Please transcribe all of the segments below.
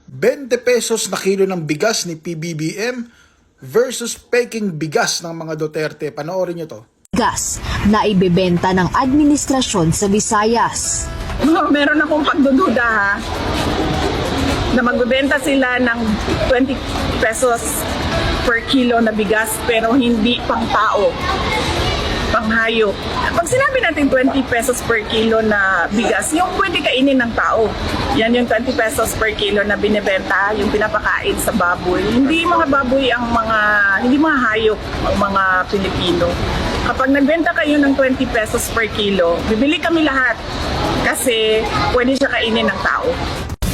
20 pesos na kilo ng bigas ni PBBM versus peking bigas ng mga Duterte. Panoorin nyo to. Gas na ibebenta ng administrasyon sa Visayas. Meron akong pagdududa ha, na magbebenta sila ng 20 pesos per kilo na bigas pero hindi pang tao, pang hayop. Pag sinabi natin 20 pesos per kilo na bigas, yung pwede kainin ng tao. Yan yung 20 pesos per kilo na binibenta, yung pinapakain sa baboy. Hindi mga baboy hindi mga hayop ang mga Pilipino. Kapag nagbenta kayo ng 20 pesos per kilo, bibili kami lahat kasi pwede siya kainin ng tao.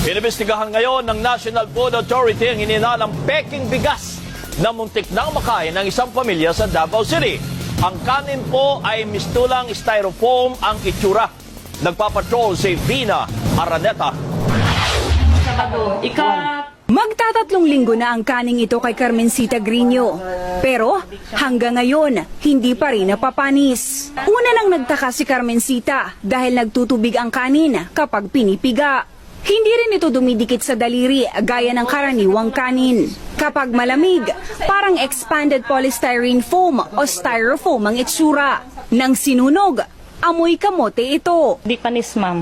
Inimbestigahan ngayon ng National Food Authority ang hininalang peking bigas na muntik nang makain ng isang pamilya sa Davao City. Ang kanin po ay mistulang styrofoam ang itsura. Nagpapatrol si Vina Araneta. Magtatatlong linggo na ang kaning ito kay Carmencita Grino. Pero hanggang ngayon, hindi pa rin napapanis. Una nang nagtaka si Carmencita dahil nagtutubig ang kanin kapag pinipiga. Hindi rin ito dumidikit sa daliri gaya ng karaniwang kanin. Kapag malamig, parang expanded polystyrene foam o styrofoam ang itsura. Nang sinunog, amoy kamote ito. Di panis, ma'am.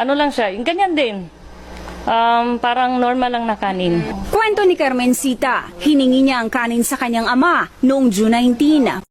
Ano lang siya, yung ganyan din. Parang normal lang na kanin. Kwento ni Carmencita, hiningi niya ang kanin sa kanyang ama noong June 19.